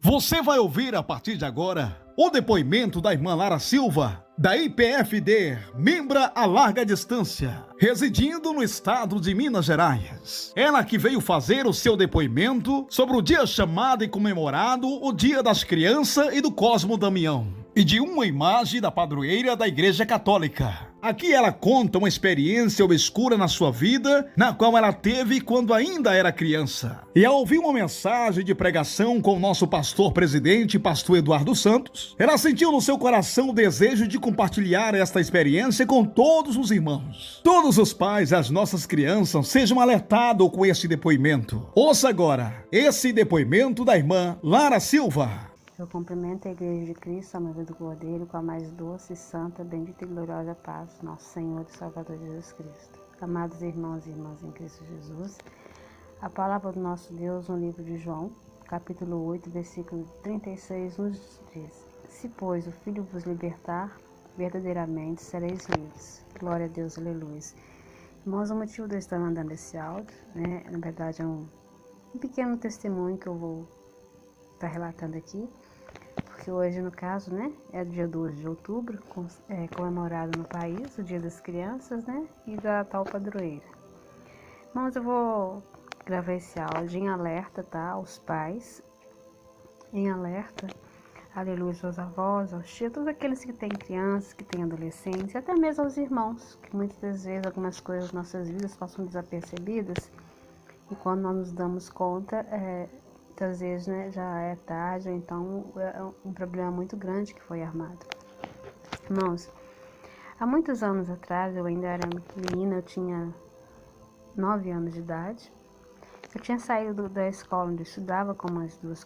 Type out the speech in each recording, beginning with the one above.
Você vai ouvir a partir de agora o depoimento da irmã Lara Silva, da IPFD, membra a larga distância, residindo no estado de Minas Gerais. Ela que veio fazer o seu depoimento sobre o dia chamado e comemorado o Dia das Crianças e do Cosmo Damião, e de uma imagem da padroeira da Igreja Católica. Aqui ela conta uma experiência obscura na sua vida, na qual ela teve quando ainda era criança. E ao ouvir uma mensagem de pregação com o nosso pastor presidente, pastor Eduardo Santos, ela sentiu no seu coração o desejo de compartilhar esta experiência com todos os irmãos. Todos os pais das nossas crianças sejam alertados com esse depoimento. Ouça agora esse depoimento da irmã Lara Silva. Eu cumprimento a Igreja de Cristo, a Noiva do Cordeiro, com a mais doce, santa, bendita e gloriosa paz, nosso Senhor e Salvador Jesus Cristo. Amados irmãos e irmãs em Cristo Jesus, a palavra do nosso Deus no livro de João, capítulo 8, versículo 36, nos diz: Se, pois, o Filho vos libertar, verdadeiramente sereis livres. Glória a Deus, aleluia. Irmãos, o motivo de eu estar mandando esse áudio, na verdade é um pequeno testemunho que eu vou estar relatando aqui, porque hoje, no caso, é dia 12 de outubro, comemorado no país, o Dia das Crianças, e da tal padroeira. Irmãos, eu vou gravar esse áudio em alerta, tá? Aos pais, em alerta, aleluia, aos avós, aos tios, todos aqueles que têm crianças, que têm adolescentes, e até mesmo aos irmãos, que muitas das vezes algumas coisas das nossas vidas passam desapercebidas, e quando nós nos damos conta, muitas vezes já é tarde, então é um problema muito grande que foi armado. Irmãos, há muitos anos atrás, eu ainda era menina, eu tinha 9 anos de idade. Eu tinha saído da escola onde eu estudava com umas duas,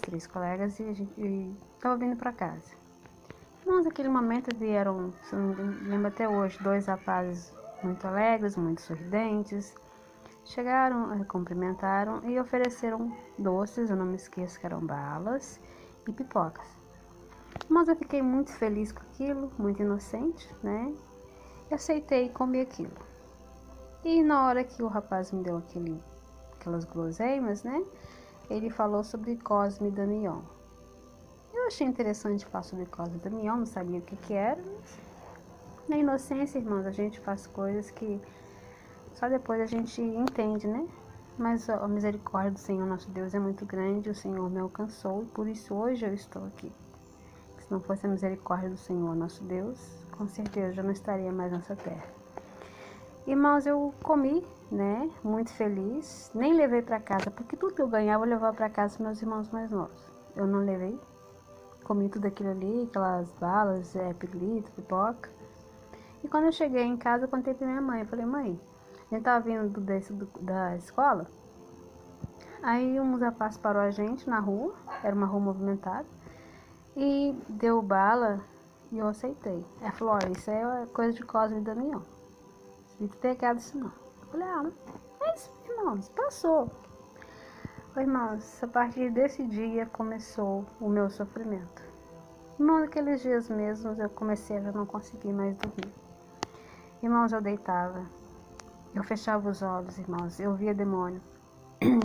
três colegas, e estava vindo para casa. Irmãos, naquele momento vieram, se eu não me lembro até hoje, 2 rapazes muito alegres, muito sorridentes. Chegaram, cumprimentaram e ofereceram doces, eu não me esqueço que eram balas e pipocas. Mas eu fiquei muito feliz com aquilo, muito inocente, e aceitei e comi aquilo. E na hora que o rapaz me deu aquelas guloseimas, ele falou sobre Cosme e Damião. Eu achei interessante falar sobre Cosme e Damião, não sabia o que era, mas na inocência, irmãos, a gente faz coisas que só depois a gente entende, Mas a misericórdia do Senhor nosso Deus é muito grande, o Senhor me alcançou e por isso hoje eu estou aqui. Se não fosse a misericórdia do Senhor nosso Deus, com certeza eu já não estaria mais nessa terra. Irmãos, eu comi, muito feliz, nem levei para casa, porque tudo que eu ganhava eu levava para casa para meus irmãos mais novos. Eu não levei, comi tudo aquilo ali, aquelas balas, pirulito, pipoca. E quando eu cheguei em casa, eu contei para minha mãe, eu falei: mãe, a gente tava vindo da escola, aí um rapaz parou a gente na rua, era uma rua movimentada, e deu bala e eu aceitei. Ela falou: olha, isso é coisa de Cosme e Damião, não tem pegado isso não. Eu falei: mas irmãos, passou. Irmãos, a partir desse dia começou o meu sofrimento. Irmãos, naqueles dias mesmos eu comecei a não conseguir mais dormir. Irmãos, eu deitava, eu fechava os olhos, irmãos, eu via demônio,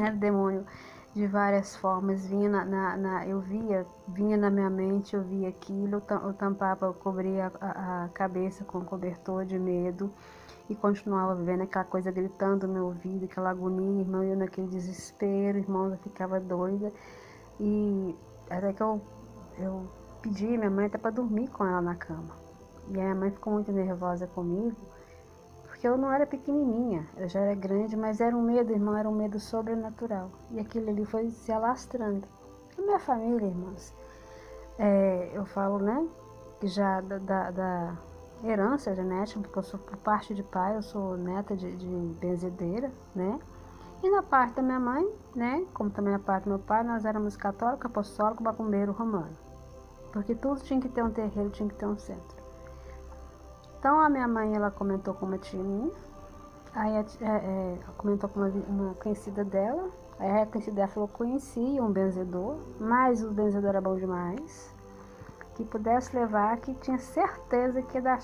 era demônio de várias formas, vinha na minha mente, eu via aquilo, eu tampava, eu cobria a cabeça com cobertor de medo e continuava vendo aquela coisa gritando no meu ouvido, aquela agonia, irmão, eu naquele desespero, irmãos, eu ficava doida, e até que eu pedi minha mãe até para dormir com ela na cama, e a minha mãe ficou muito nervosa comigo, porque eu não era pequenininha, eu já era grande, mas era um medo, irmão, era um medo sobrenatural. E aquilo ali foi se alastrando. A minha família, irmãos, eu falo, que já da herança genética, porque eu sou, por parte de pai, eu sou neta de benzedeira, E na parte da minha mãe, como também a parte do meu pai, nós éramos católico, apostólico, macumbeiro, romano. Porque tudo tinha que ter um terreiro, tinha que ter um centro. Então a minha mãe, ela comentou com uma tia minha, aí comentou com uma conhecida dela, aí a conhecida dela falou que conhecia um benzedor, mas o benzedor era bom demais, que pudesse levar, que tinha certeza que ia dar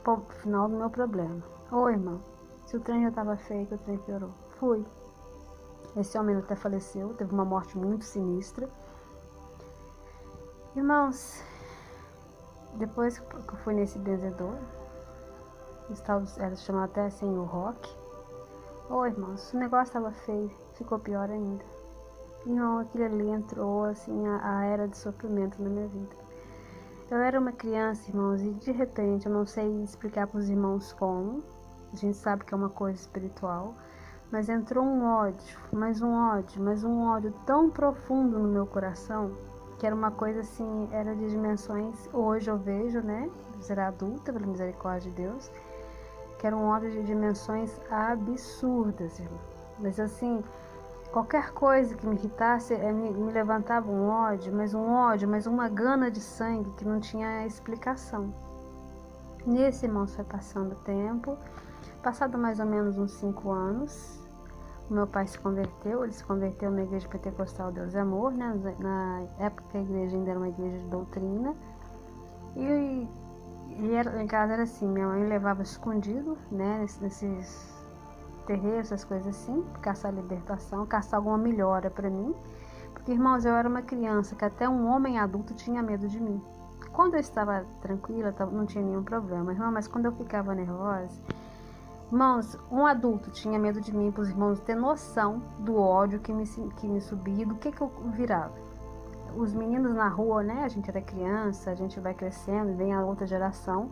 pro final do meu problema. Ô irmão, se o trem já estava feio, o trem piorou. Fui. Esse homem até faleceu, teve uma morte muito sinistra, Irmãos, depois que eu fui nesse benzedor, ela chamou até assim o Rock. Irmãos, o negócio estava feio, ficou pior ainda. Irmão, aquilo ali entrou assim a era de sofrimento na minha vida. Eu era uma criança, irmãos, e de repente, eu não sei explicar para os irmãos como, a gente sabe que é uma coisa espiritual, mas entrou um ódio, mais um ódio tão profundo no meu coração, que era uma coisa assim, era de dimensões, hoje eu vejo, né, será adulta, pela misericórdia de Deus, que era um ódio de dimensões absurdas, irmão. Mas assim, qualquer coisa que me irritasse, me levantava um ódio, mas uma gana de sangue que não tinha explicação. Nesse, irmãos, foi passando o tempo, passado mais ou menos uns 5 anos, o meu pai se converteu, ele se converteu na igreja pentecostal Deus é Amor, né? Na época a igreja ainda era uma igreja de doutrina, e em casa era assim, minha mãe levava escondido, né, nesses terreiros, essas coisas assim, caçar libertação, caçar alguma melhora para mim, porque, irmãos, eu era uma criança que até um homem adulto tinha medo de mim. Quando eu estava tranquila, não tinha nenhum problema, irmão, mas quando eu ficava nervosa, irmãos, um adulto tinha medo de mim, para os irmãos ter noção do ódio que me subia, do que eu virava. Os meninos na rua, né, a gente era criança, a gente vai crescendo, vem a outra geração,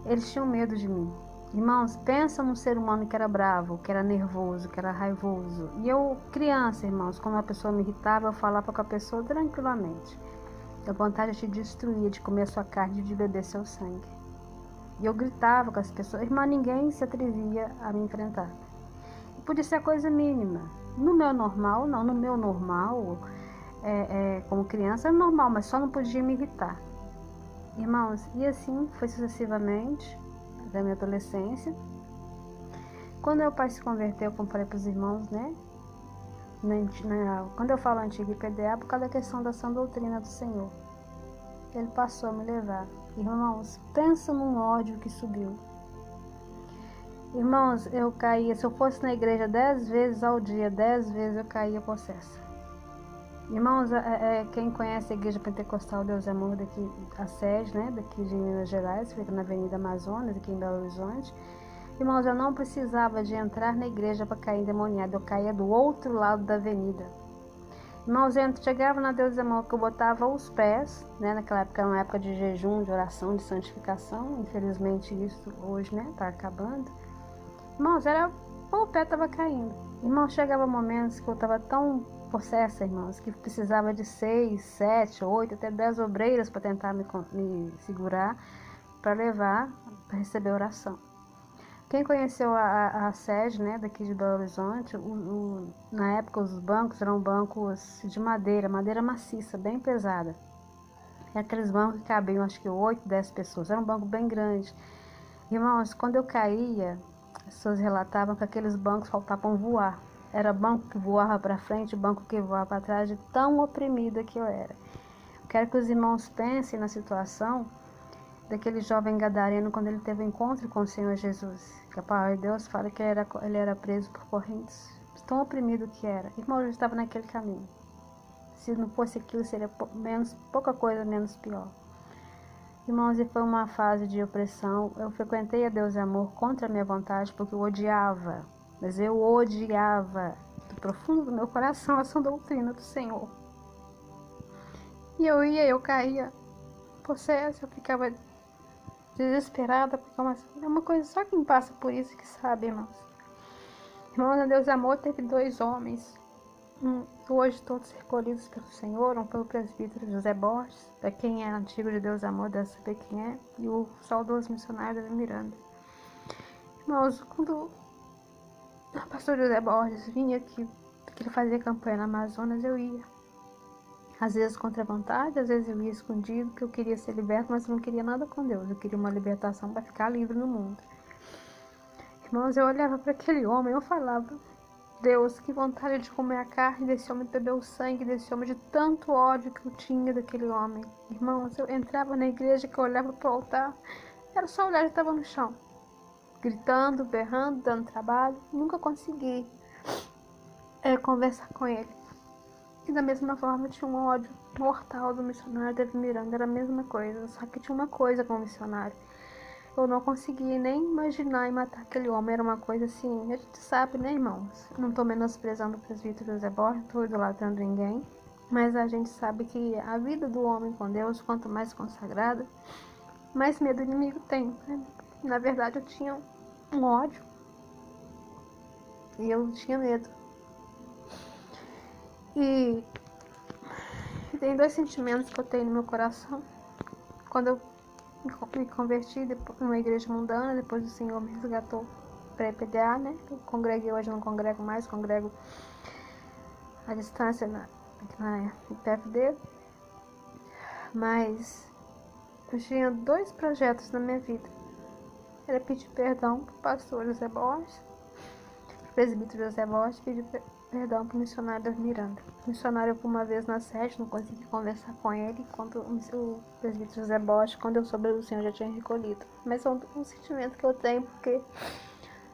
eles tinham medo de mim. Irmãos, pensa num ser humano que era bravo, que era nervoso, que era raivoso. E eu, criança, irmãos, quando uma pessoa me irritava, eu falava com a pessoa tranquilamente. A vontade de te destruir, de comer a sua carne, de beber seu sangue. E eu gritava com as pessoas, irmã, ninguém se atrevia a me enfrentar. E podia ser a coisa mínima. No meu normal, como criança era normal, mas só não podia me irritar. Irmãos, e assim foi sucessivamente, da minha adolescência. Quando meu pai se converteu, como falei para os irmãos, né? Quando eu falo antigo IPDA, é por causa da questão da sã doutrina do Senhor. Ele passou a me levar. Irmãos, pensa num ódio que subiu. Irmãos, eu caía, se eu fosse na igreja 10 vezes ao dia, 10 vezes eu caía possessa. Irmãos, quem conhece a igreja pentecostal Deus é Amor, daqui, a sede, né, daqui de Minas Gerais, fica na Avenida Amazonas, aqui em Belo Horizonte. Irmãos, eu não precisava de entrar na igreja para cair endemoniada, eu caía do outro lado da avenida. Irmãos, eu chegava na Deus é Amor, que eu botava os pés, né, naquela época era uma época de jejum, de oração, de santificação, infelizmente isso hoje, né, tá acabando. Irmãos, o pé estava caindo. Irmãos, chegava momentos que eu estava tão possessa, irmãos, que precisava de 6, 7, 8, até 10 obreiras para tentar me segurar, para levar, para receber oração. Quem conheceu a sede, né, daqui de Belo Horizonte, na época os bancos eram bancos de madeira maciça, bem pesada. E aqueles bancos que cabiam, acho que 8, 10 pessoas, era um banco bem grande. Irmãos, quando eu caía, as pessoas relatavam que aqueles bancos faltavam voar. Era banco que voava para frente, banco que voava para trás, de tão oprimida que eu era. Quero que os irmãos pensem na situação daquele jovem gadareno quando ele teve um encontro com o Senhor Jesus. Que a palavra de Deus fala que ele era preso por correntes, tão oprimido que era. Irmão, eu estava naquele caminho. Se não fosse aquilo, seria pouca coisa menos pior. Irmãos, e foi uma fase de opressão. Eu frequentei a Deus é Amor contra a minha vontade, porque eu odiava. Mas eu odiava do profundo do meu coração essa doutrina do Senhor. E eu caía possessa, eu ficava desesperada, porque é uma coisa, só quem passa por isso que sabe, irmãos. Irmãos, a Deus é Amor teve 2 homens, hoje todos recolhidos pelo Senhor, um foi o presbítero José Borges, para quem é antigo de Deus é Amor deve saber quem é, e o saudoso missionário Davi Miranda. Irmãos, quando o pastor José Borges vinha aqui, porque ele fazia campanha na Amazonas, eu ia. Às vezes contra a vontade, às vezes eu ia escondido, porque eu queria ser liberto, mas eu não queria nada com Deus. Eu queria uma libertação para ficar livre no mundo. Irmãos, eu olhava para aquele homem, eu falava, Deus, que vontade de comer a carne desse homem, beber o sangue desse homem, de tanto ódio que eu tinha daquele homem. Irmãos, eu entrava na igreja, que eu olhava para o altar, era só olhar, eu estava no chão. Gritando, berrando, dando trabalho, nunca consegui conversar com ele. E da mesma forma tinha um ódio mortal do missionário Davi Miranda, era a mesma coisa, só que tinha uma coisa com o missionário. Eu não conseguia nem imaginar em matar aquele homem, era uma coisa assim, a gente sabe, né, irmãos? Não estou menosprezando o presbítero José Borges, não estou idolatrando ninguém, mas a gente sabe que a vida do homem com Deus, quanto mais consagrada, mais medo o inimigo tem, né? Na verdade, eu tinha um ódio e eu tinha medo. E tem dois sentimentos que eu tenho no meu coração. Quando eu me converti numa igreja mundana, depois o Senhor me resgatou para IPDA, né? Eu congreguei, hoje eu não congrego mais, congrego à distância na IPFD. Mas eu tinha dois projetos na minha vida. Era pedir perdão para o pastor José Borges, o presbítero José Borges, pedir perdão para o missionário Davi Miranda. O missionário, por uma vez na sede, não consegui conversar com ele, enquanto o presbítero José Borges, quando eu soube do Senhor, já tinha recolhido. Mas é um sentimento que eu tenho, porque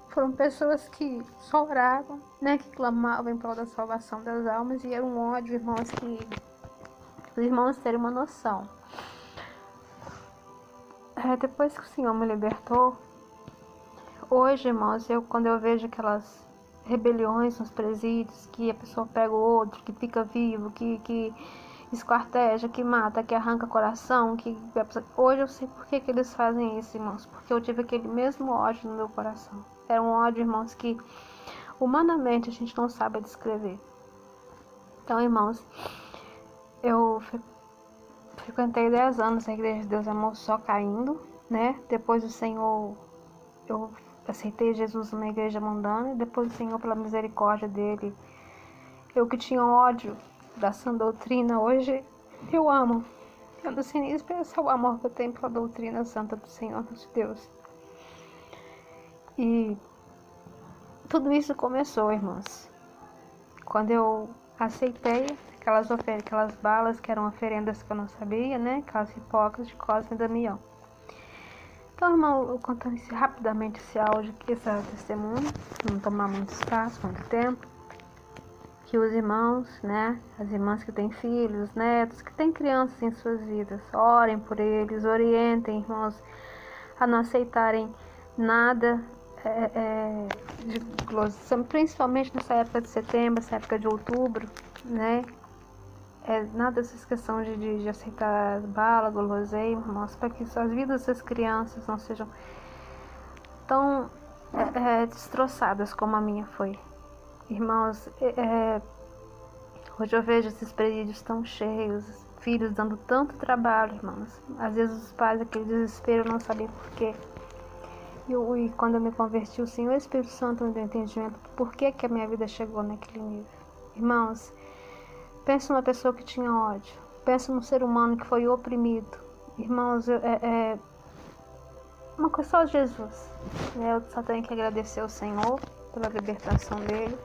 foram pessoas que só oravam, né, que clamavam em prol da salvação das almas, e era um ódio, irmãos, que os irmãos terem uma noção. Depois que o Senhor me libertou, hoje, irmãos, quando eu vejo aquelas rebeliões nos presídios, que a pessoa pega o outro, que fica vivo, que esquarteja, que mata, que arranca coração, hoje eu sei por que eles fazem isso, irmãos, porque eu tive aquele mesmo ódio no meu coração. Era um ódio, irmãos, que humanamente a gente não sabe descrever. Então, irmãos, eu frequentei 10 anos a Igreja de Deus Amor só caindo, né? Depois o Senhor, eu aceitei Jesus numa igreja mundana, e depois o Senhor, pela misericórdia dele, eu que tinha ódio da sã doutrina, hoje eu amo. Eu não sei nem expressar o amor que eu tenho pela doutrina santa do Senhor, de Deus. E tudo isso começou, irmãos, quando eu aceitei aquelas balas que eram oferendas que eu não sabia, né? Aquelas pipocas de Cosme e Damião. Então, irmão, eu contando rapidamente esse áudio aqui, esse testemunho, não tomar muito espaço, muito tempo, que os irmãos, né, as irmãs que têm filhos, netos, que têm crianças em suas vidas, orem por eles, orientem, irmãos, a não aceitarem nada de glossação, principalmente nessa época de setembro, essa época de outubro, né? Nada dessa questão de aceitar bala, guloseima, irmãos, para que as vidas dessas crianças não sejam tão destroçadas como a minha foi. Irmãos, hoje eu vejo esses presídios tão cheios, filhos dando tanto trabalho, irmãos. Às vezes os pais, aquele desespero, não sabiam porquê. E quando eu me converti, o Senhor, o Espírito Santo me deu entendimento por que a minha vida chegou naquele nível. Irmãos, pensa numa pessoa que tinha ódio. Pensa num ser humano que foi oprimido. Irmãos, uma coisa só Jesus. Eu só tenho que agradecer ao Senhor pela libertação dele.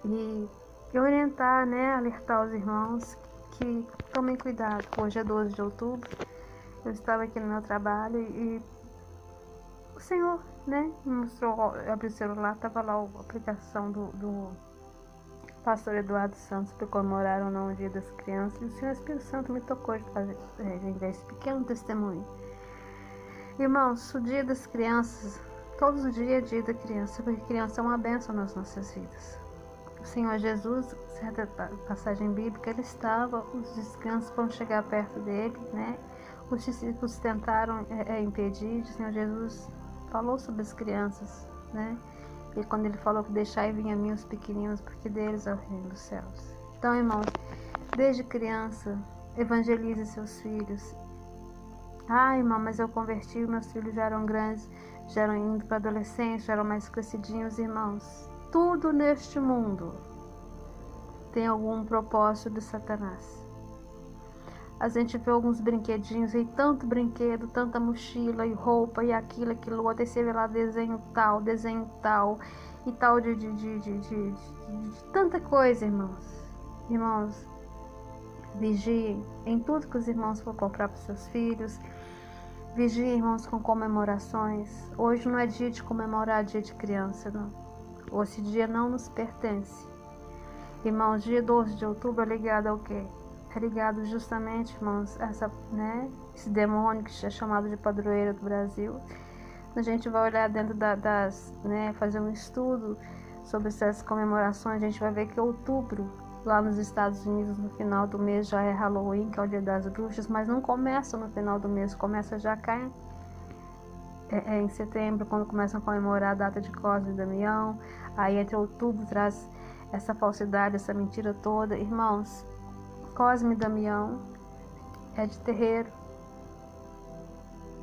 E orientar, né, alertar os irmãos que tomem cuidado. Hoje é 12 de outubro. Eu estava aqui no meu trabalho e o Senhor, né, me mostrou, eu abri o celular, estava lá a aplicação do pastor Eduardo Santos para comemorar ou não o Dia das Crianças, e o Senhor Espírito Santo me tocou de fazer esse pequeno testemunho. Irmãos, o Dia das Crianças, todos os dias é Dia da Criança, porque criança é uma bênção nas nossas vidas. O Senhor Jesus, certa passagem bíblica, ele estava, os crianças foram chegar perto dele, né? Os discípulos tentaram impedir, o Senhor Jesus falou sobre as crianças, né? E quando ele falou que deixai vir a mim os pequeninos, porque deles é o reino dos céus. Então, irmãos, desde criança, evangelize seus filhos. Irmão, mas eu converti, meus filhos já eram grandes, já eram indo para adolescência, já eram mais crescidinhos, irmãos. Tudo neste mundo tem algum propósito de Satanás. A gente vê alguns brinquedinhos aí, tanto brinquedo, tanta mochila e roupa e aquilo outro, aí você vê lá desenho tal, e tal de tanta coisa, irmãos. Irmãos, vigiem em tudo que os irmãos for comprar para seus filhos. Vigiem, irmãos, com comemorações. Hoje não é dia de comemorar dia de criança, não. Esse dia não nos pertence. Irmãos, dia 12 de outubro é ligado ao quê? É ligado justamente, irmãos, esse demônio que é chamado de padroeira do Brasil. A gente vai olhar dentro fazer um estudo sobre essas comemorações, a gente vai ver que outubro, lá nos Estados Unidos, no final do mês já é Halloween, que é o dia das bruxas, mas não começa no final do mês, começa já cá em setembro, quando começam a comemorar a data de Cosme e Damião. Aí entre outubro traz essa falsidade, essa mentira toda. Irmãos, Cosme e Damião é de terreiro.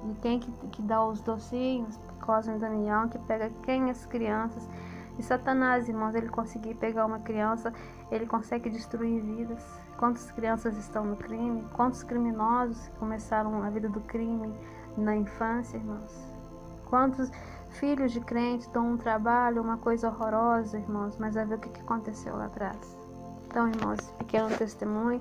E quem que dá os docinhos? Cosme e Damião, que pega quem? As crianças. E Satanás, irmãos, ele conseguir pegar uma criança, ele consegue destruir vidas. Quantas crianças estão no crime? Quantos criminosos começaram a vida do crime na infância, irmãos? Quantos filhos de crentes dão um trabalho, uma coisa horrorosa, irmãos, mas vai ver o que aconteceu lá atrás. Então, irmãos, esse pequeno testemunho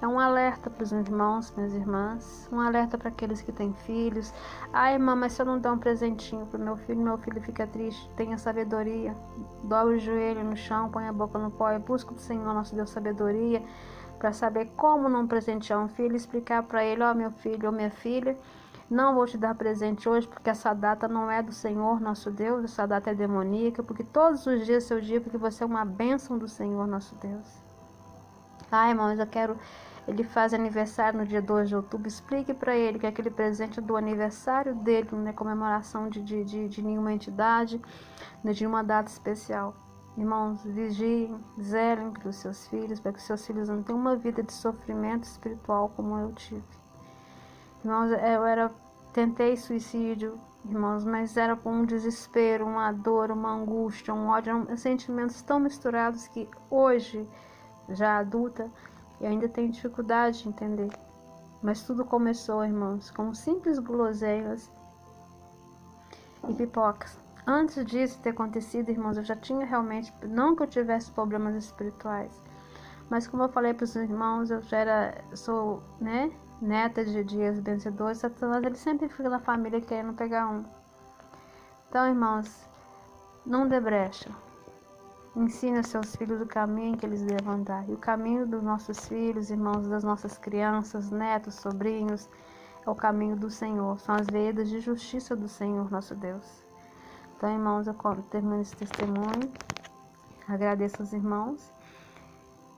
é um alerta para os irmãos, minhas irmãs, um alerta para aqueles que têm filhos. Ah, irmã, mas se eu não der um presentinho para meu filho fica triste. Tenha sabedoria, dobre o joelho no chão, põe a boca no pó e busca do Senhor nosso Deus sabedoria para saber como não presentear um filho, explicar para ele: ó, meu filho ou minha filha, não vou te dar presente hoje porque essa data não é do Senhor nosso Deus, essa data é demoníaca, porque todos os dias é seu dia, porque você é uma bênção do Senhor nosso Deus. Ah, irmãos, ele faz aniversário no dia 2 de outubro, explique para ele que aquele presente do aniversário dele, não é comemoração de nenhuma entidade, de uma data especial. Irmãos, vigiem, zelem pelos seus filhos, para que os seus filhos não tenham uma vida de sofrimento espiritual como eu tive. Irmãos, tentei suicídio, irmãos, mas era com um desespero, uma dor, uma angústia, um ódio, sentimentos tão misturados que hoje, já adulta, eu ainda tenho dificuldade de entender. Mas tudo começou, irmãos, com simples guloseimas e pipocas. Antes disso ter acontecido, irmãos, eu já tinha realmente, não que eu tivesse problemas espirituais, mas como eu falei para os irmãos, eu sou neta de dias vencedores. Satanás, ele sempre fica na família querendo pegar um. Então, irmãos, não dê brecha. Ensine aos seus filhos o caminho que eles devem andar. E o caminho dos nossos filhos, irmãos, das nossas crianças, netos, sobrinhos, é o caminho do Senhor. São as veredas de justiça do Senhor, nosso Deus. Então, irmãos, eu termino esse testemunho. Agradeço aos irmãos.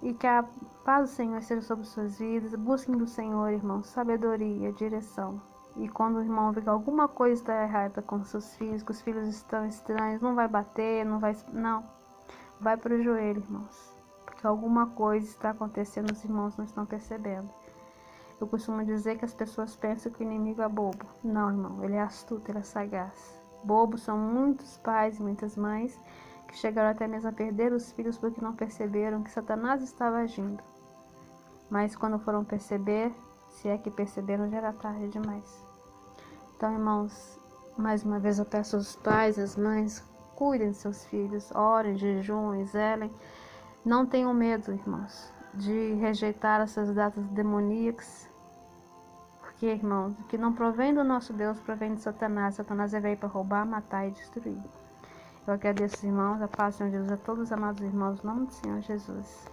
E que a paz do Senhor seja sobre suas vidas. Busquem do Senhor, irmãos, sabedoria, direção. E quando o irmão vê que alguma coisa está errada com seus filhos, que os filhos estão estranhos, não vai bater, não. Vai para o joelho, irmãos. Porque alguma coisa está acontecendo, os irmãos não estão percebendo. Eu costumo dizer que as pessoas pensam que o inimigo é bobo. Não, irmão, ele é astuto, ele é sagaz. Bobos são muitos pais e muitas mães que chegaram até mesmo a perder os filhos porque não perceberam que Satanás estava agindo. Mas quando foram perceber, se é que perceberam, já era tarde demais. Então, irmãos, mais uma vez eu peço aos pais, às mães, cuidem de seus filhos, orem, jejuem, zelem. Não tenham medo, irmãos, de rejeitar essas datas demoníacas. Porque, irmãos, o que não provém do nosso Deus, provém de Satanás. Satanás veio para roubar, matar e destruir. Eu agradeço, irmãos, a paz do Senhor Jesus, a todos os amados irmãos, em nome do Senhor Jesus.